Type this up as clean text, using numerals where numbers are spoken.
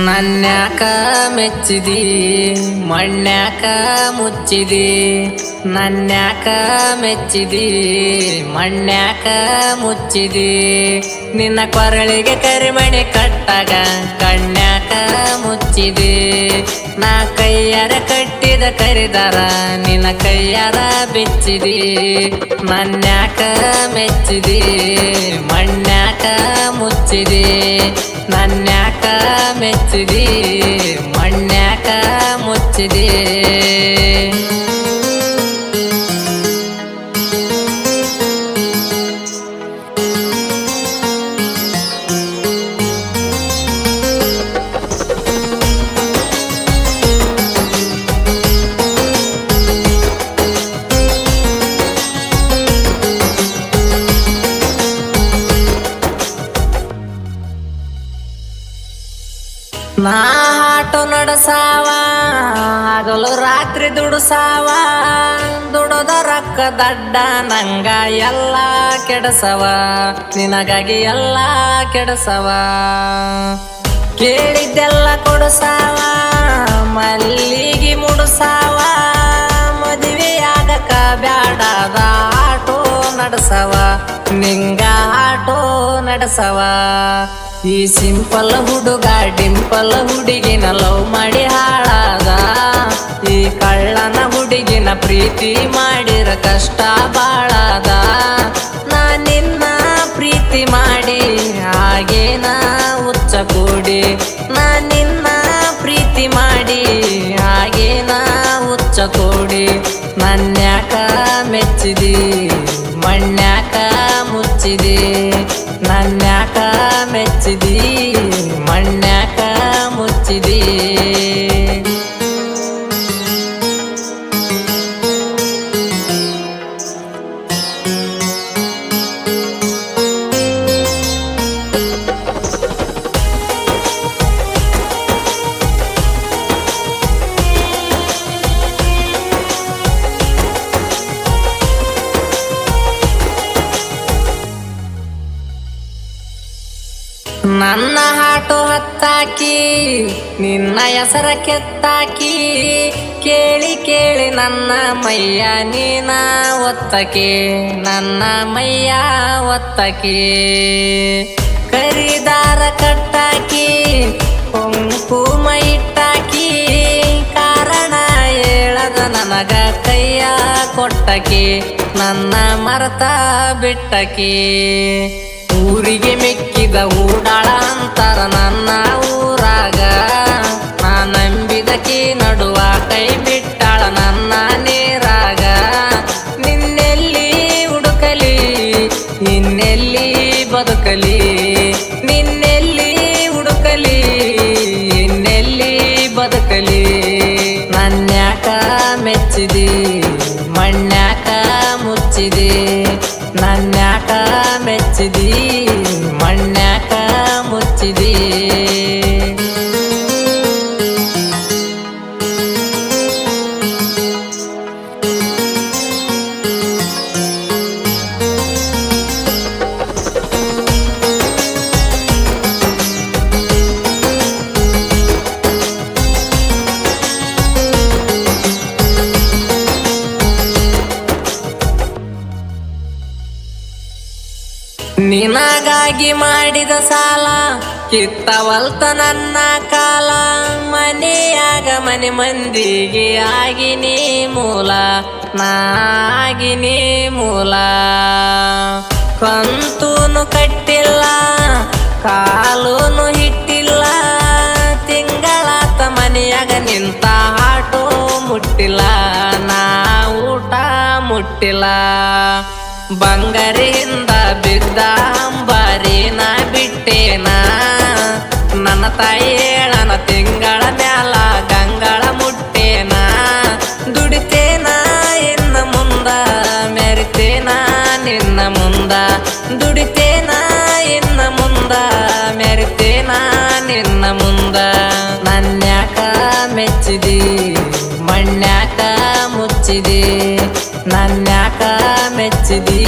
ನನ್ಯಾಕ ಮೆಚ್ಚಿದಿ ಮಣ್ಯಾಕ ಮುಚ್ಚಿದಿ ನನ್ಯಾಕ ಮೆಚ್ಚಿದಿ ಮಣ್ಯಾಕ ಮುಚ್ಚಿದಿ ನಿನ್ನ ಕೊರಳಿಗೆ ಕರಿಮಣಿ ಕಟ್ಟಾಗ ಕಣ್ಯಾಕ ಮುಚ್ಚಿದಿ ನಾ ಕೈಯಾರ ಕಟ್ಟಿದ ಕರಿದಾರ ನಿನ್ನ ಕೈಯಾರ ಬಿಚ್ಚಿದಿ ನನ್ಯಾಕ ಮೆಚ್ಚಿದಿ ಮಣ್ಯಾಕ ಮುಚ್ಚಿದಿ ನನ್ಯಾಕ ಮೆಚ್ಚಿದಿ ಮಣ್ಯಾಕ ಮುಚ್ಚಿದಿ ನಾ ಆಟೋ ನಡಸಾವ ಹಗಲು ರಾತ್ರಿ ದುಡುಸಾವ ದುಡದ ರೊಕ್ಕ ದಡ್ಡ ನಂಗ ಎಲ್ಲ ಕೆಡಸವ ನಿನಗಾಗಿ ಎಲ್ಲ ಕೆಡಸವ ಕೇಳಿದ್ದೆಲ್ಲ ಕೊಡಸಾವ ಮಲ್ಲಿಗೆ ಮುಡುಸಾವ ಮದುವೆಯಾಗಕ ಬ್ಯಾಡದ ಆಟೋ ನಡಸವ ನಿಂಗ ಆಟೋ ನಡಸವ ಈ ಸಿಂಪಲ್ ಹುಡುಗ ಡಿಂಪಲ್ ಹುಡುಗಿನ ಲವ್ ಮಾಡಿ ಹಾಳಾದ ಈ ಕಳ್ಳನ ಹುಡುಗಿನ ಪ್ರೀತಿ ಮಾಡಿರ ಕಷ್ಟ ಬಾಳದ ನಾ ನಿನ್ನ ಪ್ರೀತಿ ಮಾಡಿ ಹಾಗೇನ ಹುಚ್ಚ ಕೂಡಿ ನಾ ನಿನ್ನ ಪ್ರೀತಿ ಮಾಡಿ ಹಾಗೇನ ಹುಚ್ಚ ಕೂಡಿ ನನ್ಯಾಕ ಮೆಚ್ಚಿದಿ ಮಣ್ಯಾಕ ಮುಚ್ಚಿದಿ ನನ್ಯಾಕ ಮೆಚ್ಚಿದಿ ಮಣ್ಯಾಕ ಮುಚ್ಚಿದಿ ನನ್ನ ಆಟೋ ಹತ್ತಾಕಿ ನಿನ್ನ ಹೆಸರ ಕೆತ್ತಾಕಿ ಕೇಳಿ ಕೇಳಿ ನನ್ನ ಮೈಯ ನೀನ ಒತ್ತಕಿ ನನ್ನ ಮೈಯ ಒತ್ತಕಿ ಕರಿದಾರ ಕಟ್ಟಾಕಿ ಕುಂಕುಮ ಇಟ್ಟಾಕಿ ಕಾರಣ ಹೇಳದ ನನಗ ಕೈಯ ಕೊಟ್ಟಕಿ ನನ್ನ ಮರತ ಬಿಟ್ಟಕಿ ಊರಿಗೆ ಮೆಕ್ಕಿದ ಊಡಾಳ ಅಂತಾರ ನನ್ನ ಊರಾಗ ನಾ ನಂಬಿದಕಿ ನಡುವ ಕೈ ಬಿಟ್ಟಾಳ ನನ್ನ ನೀರಾಗ ನಿನ್ನೆಲ್ಲಿ ಹುಡುಕಲಿ ಇನ್ನೆಲ್ಲಿ ಬದುಕಲಿ ನಿನ್ನೆಲ್ಲಿ ಹುಡುಕಲಿ ಇನ್ನೆಲ್ಲಿ ಬದುಕಲಿ ನನ್ಯಾಕ ಮೆಚ್ಚಿದಿ ಮಣ್ಯಾಕ ಮುಚ್ಚಿದಿ ನನ್ಯಾಕ ಮೆಚ್ಚಿದಿ ಮಣ್ಯಾಕ ಮುಚ್ಚಿದಿ ನಿನಗಾಗಿ ಮಾಡಿದ ಸಾಲ ಕಿತ್ತವಲ್ತ ನನ್ನ ಕಾಲ ಮನೆಯಾಗ ಮನೆ ಮಂದಿಗೆ ಆಗಿನಿ ಮೂಲ ನಾಗಿನಿ ಮೂಲ ಕಂತೂನು ಕಟ್ಟಿಲ್ಲ ಕಾಲೂನು ಹಿಟ್ಟಿಲ್ಲ ತಿಂಗಳಾತ ಮನೆಯಾಗ ನಿಂತ ಆಟೋ ಮುಟ್ಟಿಲ್ಲ ನಾ ಊಟ ಮುಟ್ಟಿಲ್ಲ ಬಂಗಾರಿಯಿಂದ ಬಿದ್ದ ಅಂಬಾರಿನ ಬಿಟ್ಟೇನ ನನ್ನ ತಾಯಿ ಹೇಳನ ತಿಂಗಳ ಮ್ಯಾಲ ಗಂಗಳ ಮುಟ್ಟೇನ ದುಡಿತೇನ ಇನ್ನ ಮುಂದ ಮೆರಿತೇನ ನಿನ್ನ ಮುಂದ ದುಡಿತೇನ ಇನ್ನ ಮುಂದ ಮೆರಿತೇನ ನಿನ್ನ ಮುಂದ ನನ್ಯಾಕ ಮೆಚ್ಚಿದಿ ಮಣ್ಯಾಕ ಮುಚ್ಚಿದಿ ನನ್ಯಾಕ ಮೆಚ್ಚಿದಿ